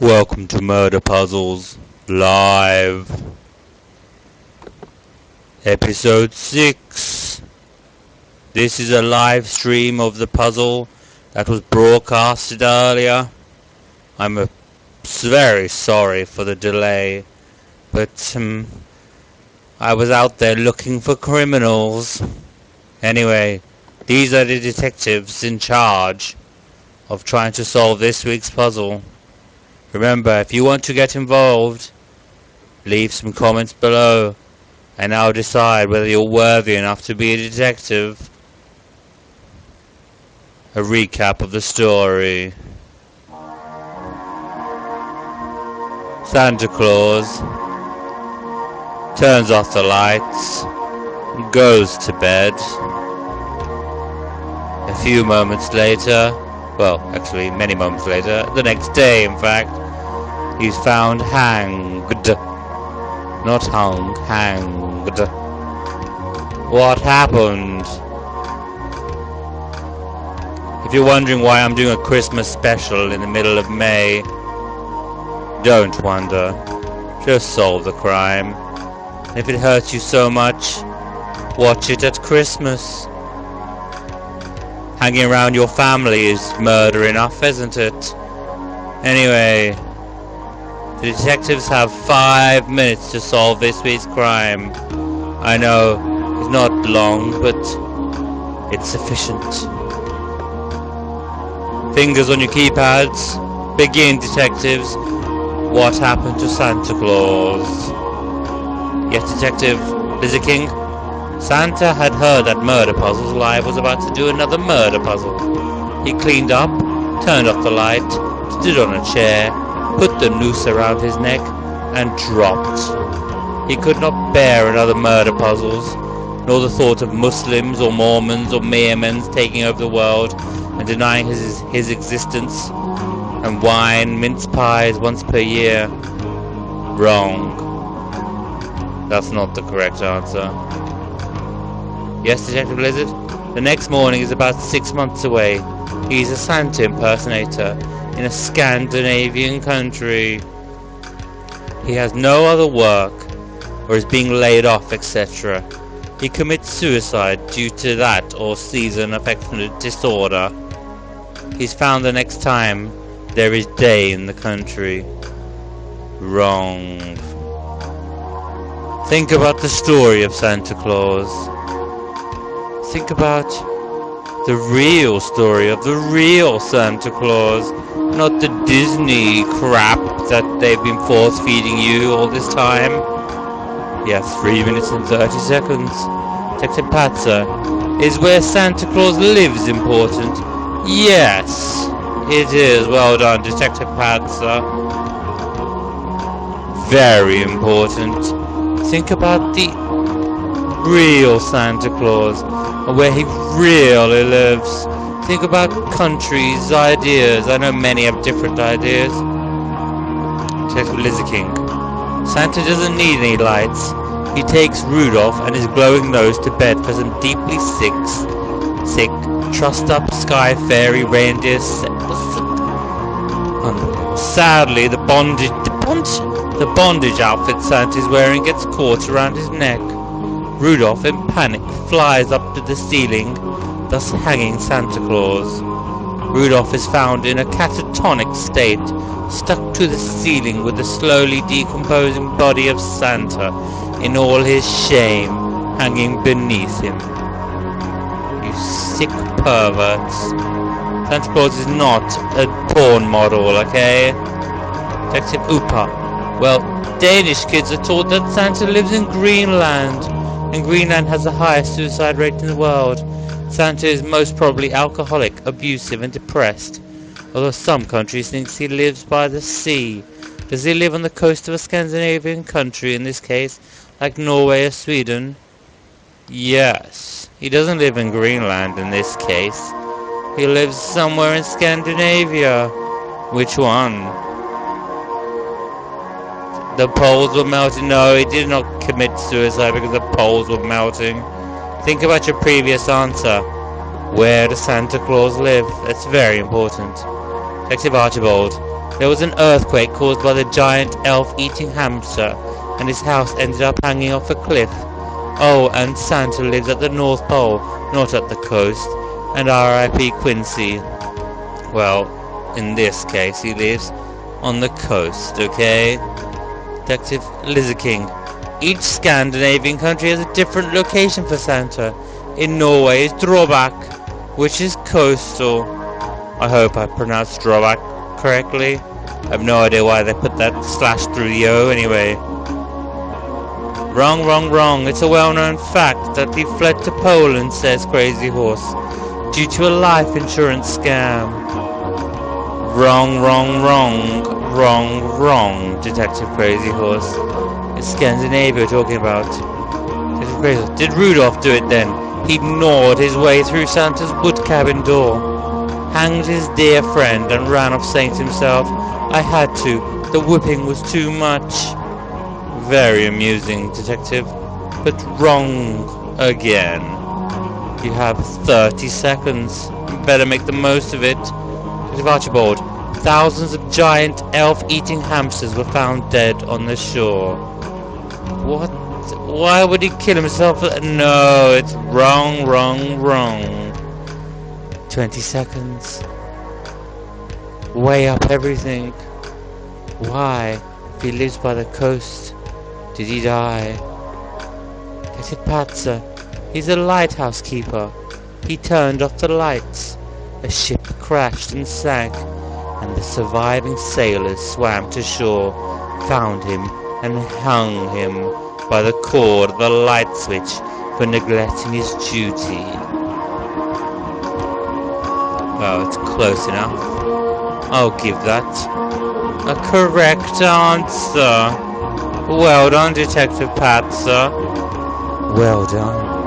Welcome to Murder Puzzles Live, Episode 6. This is a live stream of the puzzle that was broadcasted earlier. I'm very sorry for the delay, but I was out there looking for criminals. Anyway, these are the detectives in charge of trying to solve this week's puzzle. Remember, if you want to get involved, leave some comments below, and I'll decide whether you're worthy enough to be a detective. A recap of the story. Santa Claus turns off the lights, goes to bed. A few moments later, well, actually many moments later, the next day in fact, he's found hanged. Not hung, hanged. What happened? If you're wondering why I'm doing a Christmas special in the middle of May, don't wonder. Just solve the crime. And if it hurts you so much, watch it at Christmas. Hanging around your family is murder enough, isn't it? Anyway, the detectives have 5 minutes to solve this week's crime. I know, it's not long, but it's sufficient. Fingers on your keypads. Begin, detectives. What happened to Santa Claus? Yes, Detective Lizzie King. Santa had heard that Murder Puzzles Live was about to do another murder puzzle. He cleaned up, turned off the light, stood on a chair, put the noose around his neck, and dropped. He could not bear another murder puzzles, nor the thought of Muslims or Mormons or Mayamens taking over the world and denying his existence, and wine, mince pies once per year. Wrong. That's not the correct answer. Yes, Detective Blizzard? The next morning is about 6 months away. He's a Santa impersonator in a Scandinavian country. He has no other work, or is being laid off, etc. He commits suicide due to that or season affectionate disorder. He's found the next time there is day in the country. Wrong. Think about the story of Santa Claus. Think about the real story of the real Santa Claus, not the Disney crap that they've been force-feeding you all this time. Yes, 3 minutes and 30 seconds. Detective Patzer, is where Santa Claus lives important? Yes, it is. Well done, Detective Patzer. Very important. Think about the real Santa Claus, and where he really lives. Think about countries, ideas. I know many have different ideas. Detective Lizzie King. Santa doesn't need any lights. He takes Rudolph and his glowing nose to bed for some deeply sick, trussed up sky fairy reindeer. Sadly, the bondage outfit Santa's wearing gets caught around his neck. Rudolph, in panic, flies up to the ceiling, thus hanging Santa Claus. Rudolph is found in a catatonic state, stuck to the ceiling with the slowly decomposing body of Santa, in all his shame, hanging beneath him. You sick perverts. Santa Claus is not a porn model, okay? Detective Upa. Well, Danish kids are taught that Santa lives in Greenland, and Greenland has the highest suicide rate in the world. Santa is most probably alcoholic, abusive, and depressed, although some countries think he lives by the sea. Does he live on the coast of a Scandinavian country in this case, like Norway or Sweden? Yes. He doesn't live in Greenland in this case. He lives somewhere in Scandinavia. Which one? The poles were melting. No, he did not commit suicide because the poles were melting. Think about your previous answer. Where does Santa Claus live? That's very important. Detective Archibald. There was an earthquake caused by the giant elf-eating hamster, and his house ended up hanging off a cliff. Oh, and Santa lives at the North Pole, not at the coast, and R.I.P. Quincy. Well, in this case, he lives on the coast, okay? Detective Lizard King. Each Scandinavian country has a different location for Santa. In Norway is Drawback, which is coastal. I hope I pronounced Drawback correctly. I have no idea why they put that slash through the O anyway. Wrong, wrong, wrong. It's a well-known fact that he fled to Poland, says Crazy Horse, due to a life insurance scam. Wrong, wrong, wrong. Wrong, wrong, Detective Crazy Horse. It's Scandinavia we're talking about. Detective Crazy Horse. Did Rudolph do it then? He gnawed his way through Santa's wood cabin door, hanged his dear friend, and ran off saying to himself, I had to. The whipping was too much. Very amusing, Detective. But wrong again. You have 30 seconds. You better make the most of it. Detective Archibald. Thousands of giant elf-eating hamsters were found dead on the shore. What? Why would he kill himself? No, it's wrong, wrong, wrong. 20 seconds. Weigh up everything. Why? If he lives by the coast, did he die? Get it, Patzer. He's a lighthouse keeper. He turned off the lights. A ship crashed and sank, and the surviving sailors swam to shore, found him, and hung him by the cord of the light switch for neglecting his duty. Well, it's close enough. I'll give that a correct answer. Well done, Detective Patzer. Well done.